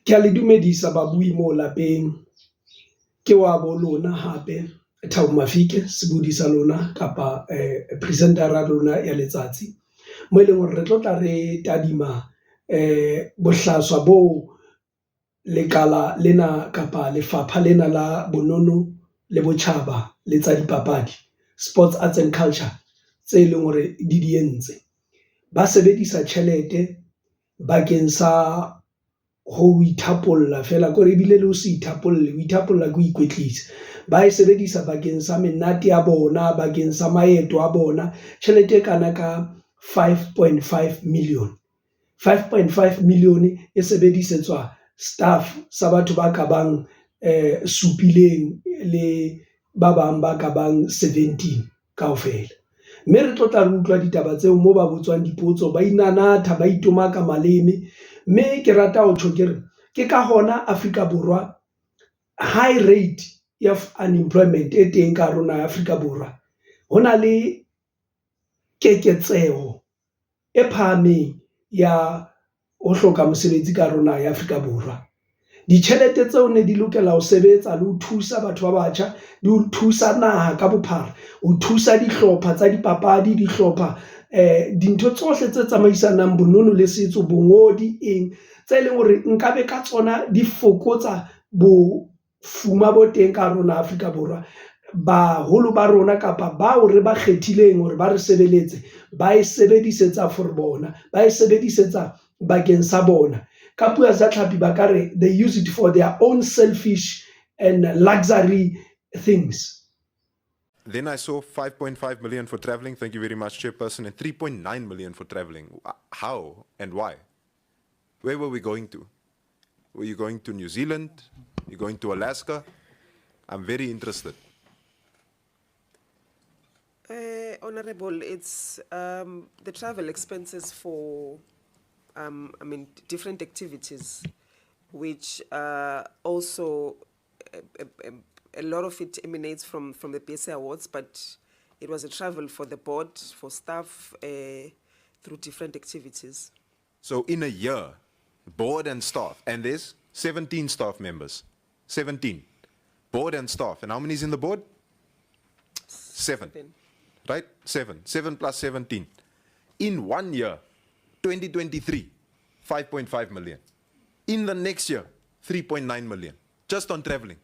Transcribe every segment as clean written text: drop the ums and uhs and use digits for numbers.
Ke a le dumedisa babui mo lapeng. Ke wa bo lona hape Thabo Mafike sebudi sa lona kapa presentera lona ya letsatsi mo eleng hore re tlotla re tadima bohlaswa bo lekala lena kapa lefapha lena la bonono le botjhaba le tsa dipapadi, sports, arts and culture, tse leng hore di entse. Ba sebedisa tjhelete bakeng sa ho ithapolla fela ko re bile le ho se ithapolle, ho ithapolla go ikwetlisa. Ba e sebedisa bakeng sa menate ya bona, bakeng sa maeto a bona, tjhelete e kana ka 5.5 million. 5.5 million e sebedisetswa staff sa batho ba ka bang supileng le ba bang ba ka bang 17 kaofela. Mme re tlotla re utlwa ditaba tseo mo ba botswang dipotso, ba inanatha, ba itomaka maleme. Mme ke rata ho tjho ke ka hona Afrika Borwa high rate of unemployment e teng ka rona ya Afrika Borwa. Hona le keketseho e phahameng ya ho hloka mosebetsi ka rona ya Afrika Borwa. Ditjhelete tseo ne di lokela ho sebetsa le ho thusa batho ba batjha, di ho thusa naha ka bophara, ho thusa dihlopha tsa dipapadi, dihlopha dintho tsohle tse tsamaisanang bonono le setso, bongodi eng tse leng hore nkabe ka tsona di fokotsa bofuma bo teng ka rona Afrika Borwa. Baholo ba rona kapa bao re ba kgethileng hore ba re sebeletse, ba e sebedisetsa for bona, ba e sebedisetsa bakeng sa bona. Ka puo tsa tlhapi ba ka re they use it for their own selfish and luxury things. Then I saw 5.5 million for traveling. Thank you very much, Chairperson, and 3.9 million for traveling. How and why? Where were we going to? Were you going to New Zealand? You're going to Alaska? I'm very interested. Honorable, it's the travel expenses for, different activities, which also a lot of it emanates from the PSA Awards, but it was a travel for the board, for staff, through different activities. So in a year, board and staff, and there's 17 staff members. 17. Board and staff. And how many is in the board? 7. Right? 7. 7 plus 17. In 1 year, 2023, 5.5 million. In the next year, 3.9 million. Just on traveling.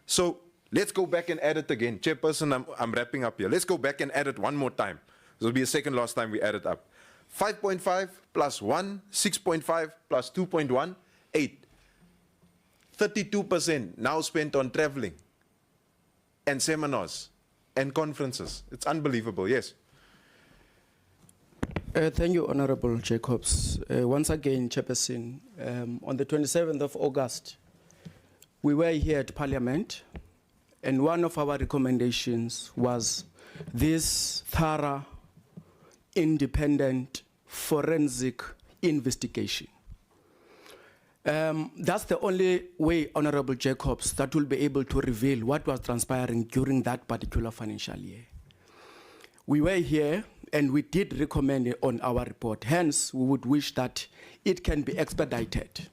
So let's go back and add it again. Chairperson, I'm wrapping up here. Let's go back and add it one more time. This will be the second last time we add it up. 5.5 plus 1, 6.5 plus 2.1, 8. 32% now spent on traveling and seminars and conferences. It's unbelievable, yes. Thank you, Honorable Jacobs. Once again, Chairperson, on the 27th of August, we were here at Parliament, and one of our recommendations was this thorough, independent, forensic investigation. That's the only way, Honorable Jacobs, that will be able to reveal what was transpiring during that particular financial year. We were here, and we did recommend it on our report. Hence, we would wish that it can be expedited.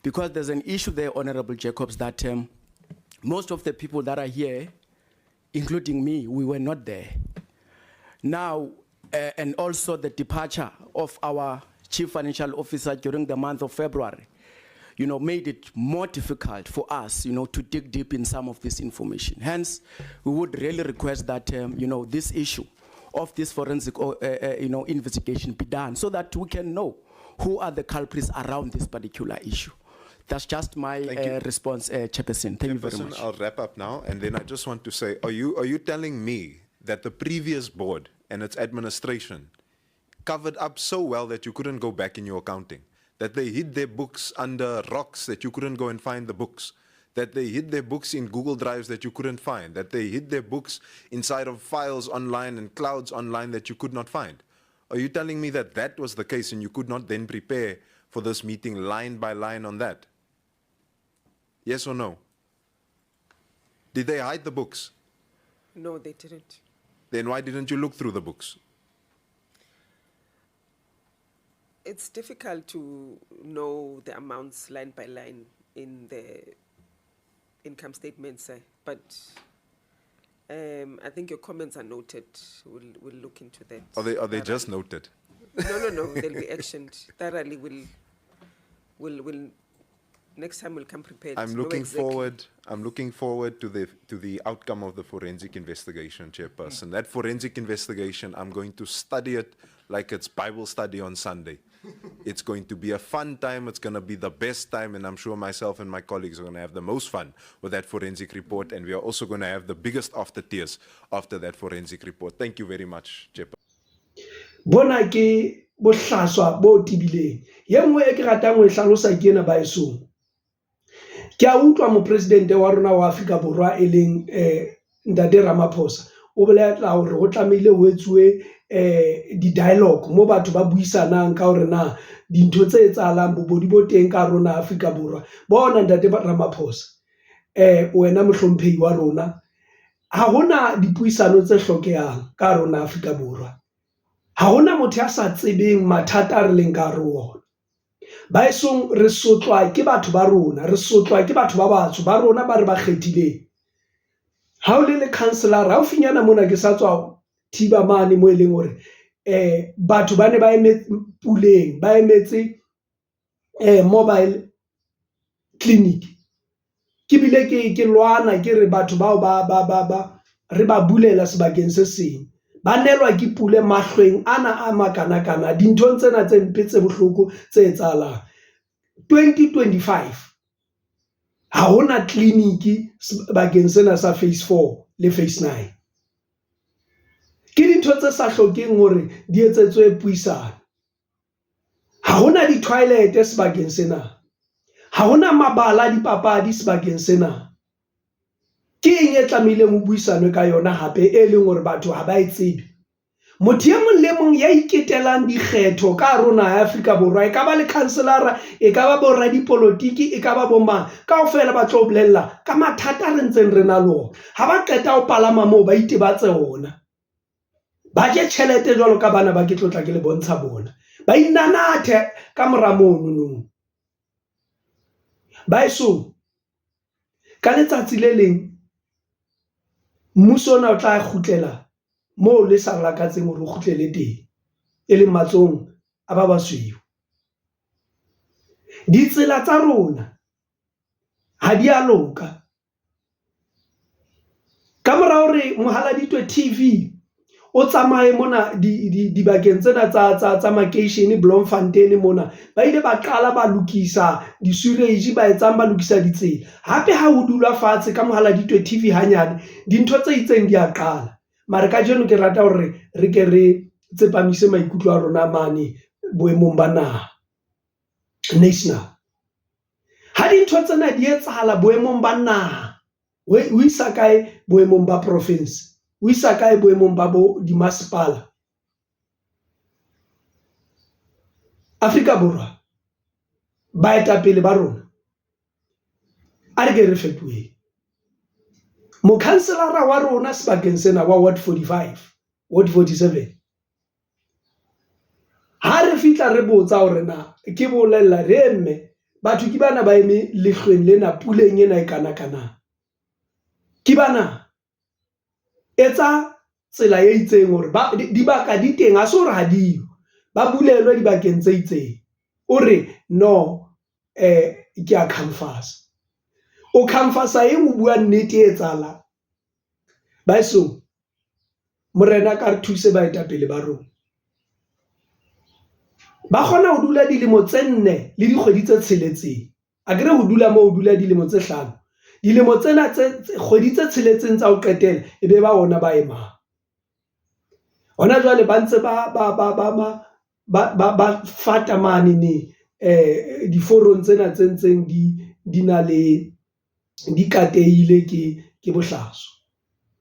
Because there's an issue there, Honorable Jacobs, that most of the people that are here, including me, we were not there. Now, and also the departure of our Chief Financial Officer during the month of February, made it more difficult for us, to dig deep in some of this information. Hence, we would really request that, this issue of this forensic, investigation be done so that we can know who are the culprits around this particular issue. That's just my response, Chairperson. Thank you very much. I'll wrap up now, and then I just want to say, are you telling me that the previous board and its administration covered up so well that you couldn't go back in your accounting? That they hid their books under rocks that you couldn't go and find the books? That they hid their books in Google Drives that you couldn't find? That they hid their books inside of files online and clouds online that you could not find? Are you telling me that that was the case and you could not then prepare for this meeting line by line on that? Yes or no? Did they hide the books? No, they didn't. Then why didn't you look through the books? It's difficult to know the amounts line by line in the income statements, but I think your comments are noted. We'll look into that. Are they just noted? No. They'll be actioned thoroughly. We'll next time we'll come prepared. I'm Know looking exactly. forward to the outcome of the forensic investigation, Chairperson. That forensic investigation, I'm going to study it like it's Bible study on Sunday. It's going to be a fun time. It's going to be the best time, and I'm sure myself and my colleagues are going to have the most fun with that forensic report, and we are also going to have the biggest after tears after that forensic report. Thank you very much, Chairperson. Bona ke bohlaswa bo tibileng. Ye nngwe e ke ratang ho e hlalosa ke ena ba esong. Ke a utlwa mopresidente wa rona wa Afrika Borwa e leng Ntate Ramaphosa o bolela hore ho tlamehile ho etsuwe di dialogue mo batho ba buisanang ka hore na dintho tse etsahalang bobodi bo teng ka rona Afrika Borwa. Bona Ntate Ramaphosa wena mohlomphehi wa rona, ha hona dipuisano tse hlokehang ka rona Afrika Borwa. Ha hona motho ya sa tsebeng mathata re leng ka rona. Ba esong re sotlwa ke batho ba rona, re sotlwa ke batho ba batsho ba rona ba re ba kgethileng. Ha o le councillor ha o finyana mona ke sa tswa thiba mane mo eleng hore batho ba ne ba emetse puleng, ba emetse mobile clinic. Ke bile ke lwana ke re batho bao ba re ba bulela sebakeng se seng. Ba nelwa ke pule mahlweng ana a makana-kana dinthong tsena tse mpe tse bohloko tse etsahalang. 2025 ha hona kliniki bakeng sena sa phase 4 le phase 9. Ke dintho tse sa hlokeng hore di etsetswe puisano. Ha hona di-toilet sebakeng sena. Ha hona mabala dipapadi sebakeng sena. Ke eng e tlamehileng ho buisanwe ka yona hape e leng hore batho ha ba e tsebe. Motho e mong le mong ya iketelang dikgetho ka rona ya Afrika Borwa, e ka ba le councillor, e ka ba bo radipolotiki, e ka ba bo mang, kaofela ba tlo bolella ka mathata re ntseng re na le ona. Ha ba qeta ho palama moo ba itebatse ona. Ba je tjhelete jwalo ka bana ba ke tlotla ke le bontsha bona. Ba inanathe ka mora mono. Ba eso ka letsatsi le leng mmuso ona o tla kgutlela mo le sa lakatseng hore o kgutlele teng, e leng matsong a ba basweu. Ditsela tsa rona ha di a loka. Ka mora hore Mohaladitwe TV o tsamaye mona dibakeng tsena tsa makeishene Bloemfontein mona, ba ile ba qala ba lokisa di-sewage, ba etsang ba lokisa ditsela. Hape ha ho dula fatshe ka Mohaladitwe TV hanyane, dintho tse itseng di a qala. Mare ka jeno ke rata hore re ke re tsepamise maikutlo a rona mane boemong ba naha national. Ha dintho tsena di etsahala boemong ba naha, o isa kae boemong ba province, o isa kae boemong ba bo dimasepala. Afrika Borwa baetapele ba rona a re ke re fetoheng. Mokhanselara wa rona sebakeng sena wa Ward 45, Ward 47, ha re fitla re botsa hore na ke bolella re emme batho ke bana ba eme lehlweng lena puleng ena e kana-kana. Ke bana etsa tsela e itseng hore dibaka di teng, ha se hore ha diyo, ba bulelwe dibakeng tse itseng. O re no ke a canvas. O canvasa eng o bua nnete e etsahalang. Ba eso morena ka re thuse baetapele ba rona. Ba kgona ho dula dilemo tse 4 le dikgwedi tse 6. A kere ho dula mo ho dula dilemo tse 5. Dilemo tsena tse kgwedi tse 6 tsa ho qetela e be ba ona ba emang. Hona jwale ba ntse ba fata mane ni diforong tsena tse ntseng di na le di kateile ke bohlaswa.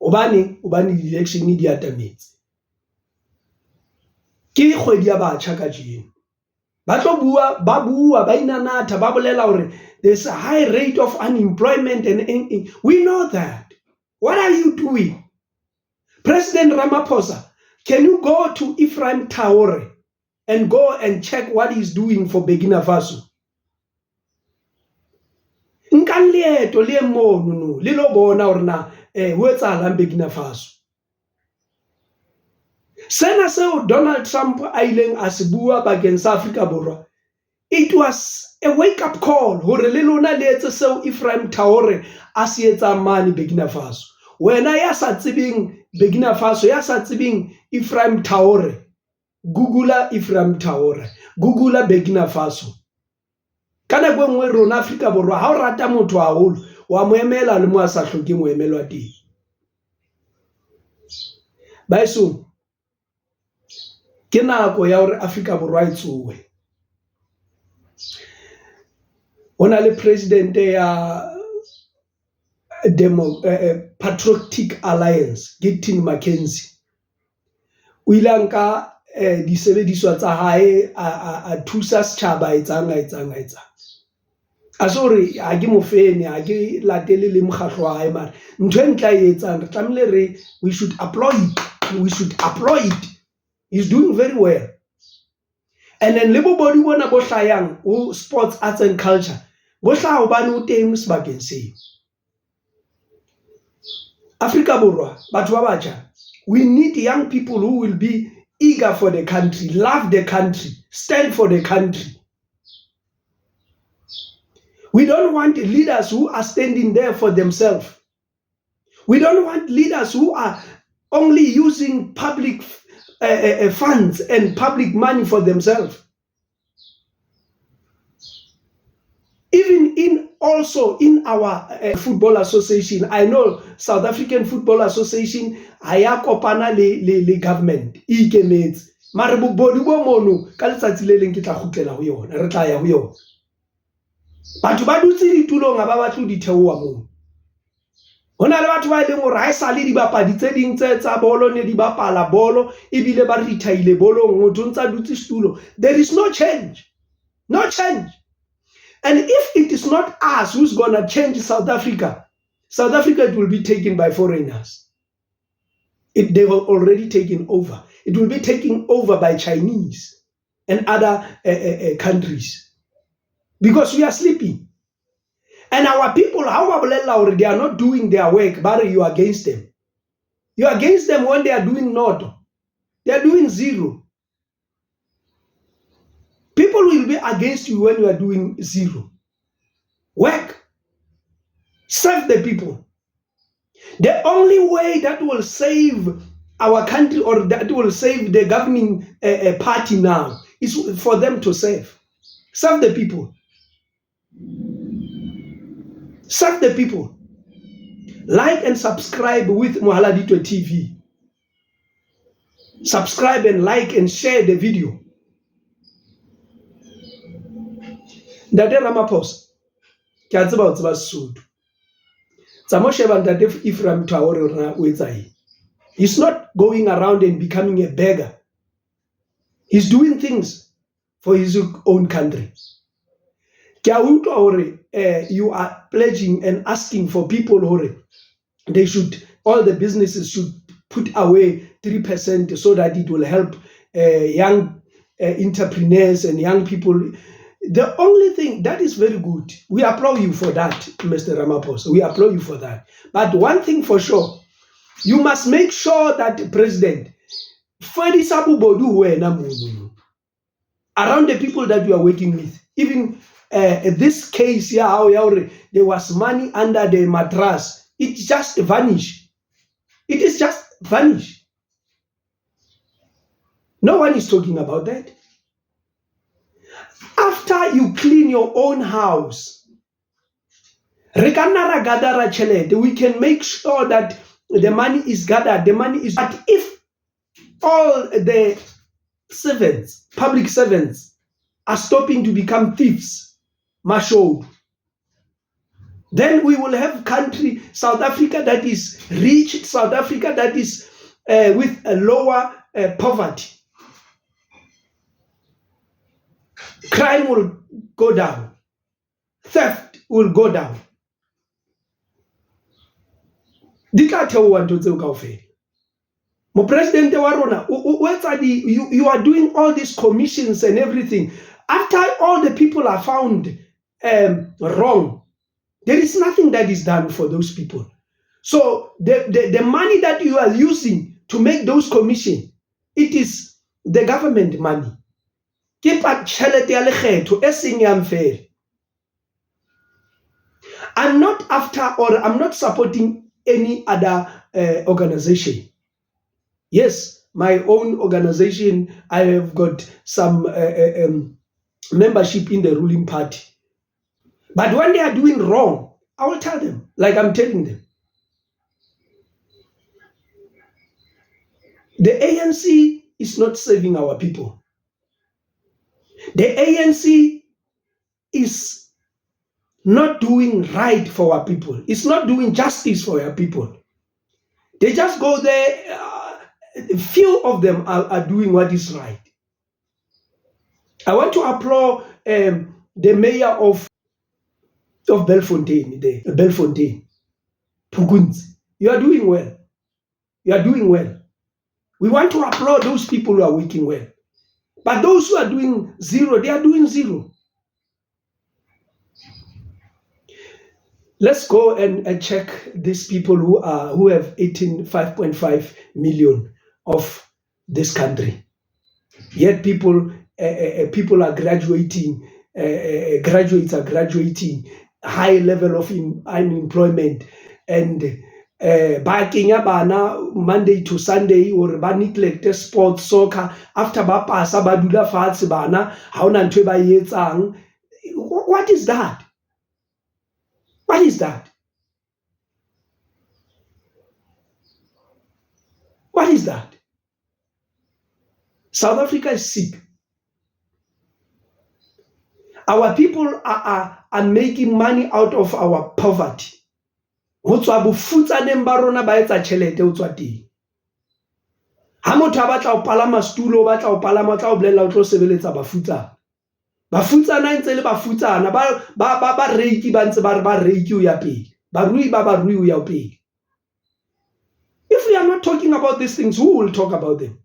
Hobane di-election di atametse. Ke kgwedi ya batjha ka jeno. Ba tlo bua, ba inanatha, ba bolela hore there's a high rate of unemployment and we know that. What are you doing? President Ramaphosa, can you go to Ephraim Traore and go and check what he's doing for Burkina Faso? nkang leeto le mono no le lo bona hore na ho etsahalang Burkina Faso. Sena seo Donald Trump a ileng a se bua bakeng sa Afrika Borwa, it was a wake-up call hore le lona le etse seo Ephraim Traore a se etsang mane Burkina Faso. Wena ya sa tsebeng Burkina Faso, ya sa tsebeng Ephraim Traore, Google Ephraim Traore, Google Burkina Faso. Ka nako e nngwe rona Afrika Borwa ha o rata motho haholo wa mo emela le mo a sa hloke mo emelwa teng. Baeso ke nako ya hore Afrika Borwa e tsowe. Hona le president ya Patriotic Alliance, Gittin McKenzie. O ile a nka disebediswa tsa hae a thusa setjhaba etsang. A sorry, ha ke mo fene, ha ke latele le mokgatlo wa hae, mara ntho e ntla e etsang re tlamehile we should applaud. He's doing very well. And then le bobodi bona bo hlayang ho sports, arts and culture bo hlaya hobane o teng sebakeng seo. Afrika Borwa, batho ba batjha, we need young people who will be eager for the country, love the country, stand for the country. We don't want leaders who are standing there for themselves. We don't want leaders who are only using public funds and public money for themselves. Even also in our football association, I know South African Football Association aya kopana le government e ikemetse, mare bobodi bo mono ka letsatsi le leng ke tla khutlela ho yona, re tla ya ho yona. Batho ba dutse ditulong ga ba batlo di theowa mo. Hona le batho ba ileng hore ha esale dibapadi tse ding tsa bolo ne di bapala bolo ebile ba retaile bolong, motho ntse a dutse setulo. There is no change. No change. And if it is not us who's going to change South Africa it will be taken by foreigners. They have already taken over. It will be taken over by Chinese and other countries. Because we are sleeping. And our people, how they are not doing their work, but you are against them. You are against them when they are doing naught. They are doing zero. People will be against you when you are doing zero. Work. Serve the people. The only way that will save our country or that will save the governing party now is for them to serve. Serve the people. Serve the people. Like and subscribe with Mohaladito TV. Subscribe and like and share the video. Ndate Ramaphosa ke a tseba o tseba Sesotho. Tsa mo sheba Ndate Ephraim Traore rena o etsa eng. He's not going around and becoming a beggar. He's doing things for his own country. Ke a utlwa hore you are pledging and asking for people hore all the businesses should put away 3% so that it will help young entrepreneurs and young people. The only thing that is very good, we applaud you for that, Mr. Ramaphosa. We applaud you for that. But one thing for sure, you must make sure that President, around the people that you are working with, even this case here, how there was money under the mattress, it just vanished. It is just vanished. No one is talking about that. After you clean your own house, we can make sure that the money is gathered, but if all the servants, public servants, are stopping to become thieves, then we will have country, South Africa, that is rich, South Africa that is with a lower poverty. Crime will go down. Theft will go down. President you are doing all these commissions and everything. After all the people are found wrong, There is nothing that is done for those people. So the money that you are using to make those commission, it is the government money. Keep a tjhelete ya lekgetho e seng ya mfela. I'm not after, or I'm not supporting any other organization. Yes, my own organization, I have got some membership in the ruling party. But when they are doing wrong, I will tell them, like I'm telling them. The ANC is not serving our people. The ANC is not doing right for our people. It's not doing justice for our people. They just go there. Few of them are doing what is right. I want to applaud the mayor of Bellefontaine, Bellefontaine, Pukunzi. You are doing well. You are doing well. We want to applaud those people who are working well. But those who are doing zero, they are doing zero. Let's go and check these people who have 5.5 million of this country. Yet people are graduating, graduates are graduating, high level of unemployment, and ba kenya bana Monday to Sunday, or ba neglect sports, soccer. After ba pasa ba dula fatshe bana ha ona ntwe ba etsang. What is that? What is that? What is that? South Africa is sick. Our people are making money out of our poverty. Ho tswa bofutsaneng ba rona ba etsa tjhelete ho tswa teng. Ha motho a batla ho palama stulo, o batla ho palama, o tla o bolella o tlo sebeletsa bafutsana. Bafutsana ntse le bafutsana ba reiki ba ntse ba reiki o ya pele. Barui ba barui o ya pele. If we are not talking about these things, who will talk about them?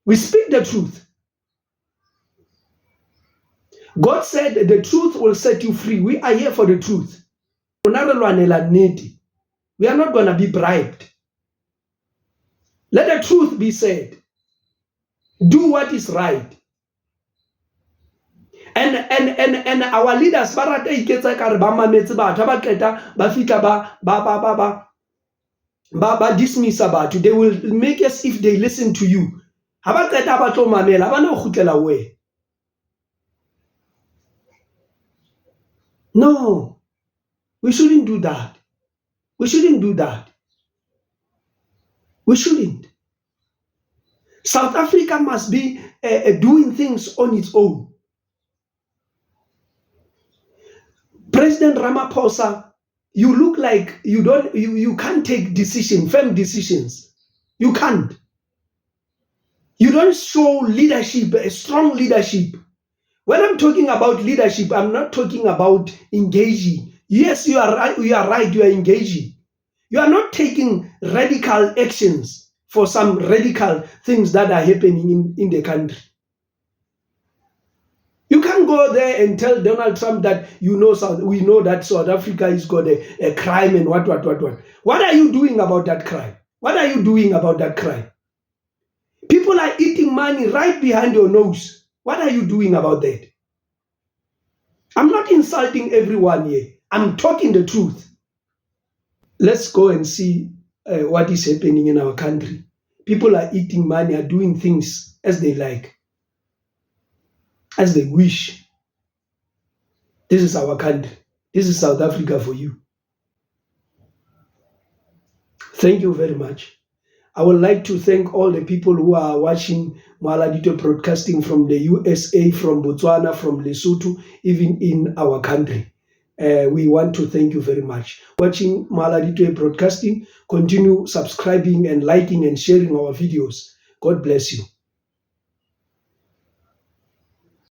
We speak the truth. God said the truth will set you free. We are here for the truth. We are not going to be bribed. Let the truth be said. Do what is right. And our leaders ba dismiss about you. They will make us if they listen to you. No, we shouldn't do that. We shouldn't do that. We shouldn't. South Africa must be doing things on its own. President Ramaphosa, you look like you can't take firm decisions. You can't. You don't show leadership, a strong leadership. When I'm talking about leadership, I'm not talking about engaging. Yes, you are right, you are engaging. You are not taking radical actions for some radical things that are happening in the country. You can't go there and tell Donald Trump that we know that South Africa has got a crime and what. What are you doing about that crime? What are you doing about that crime? People are eating money right behind your nose. What are you doing about that? I'm not insulting everyone here. I'm talking the truth. Let's go and see what is happening in our country. People are eating money, are doing things as they like, as they wish. This is our country. This is South Africa for you. Thank you very much. I would like to thank all the people who are watching Maladito Broadcasting from the USA, from Botswana, from Lesotho, even in our country. We want to thank you very much. Watching Maladito Broadcasting, continue subscribing and liking and sharing our videos. God bless you.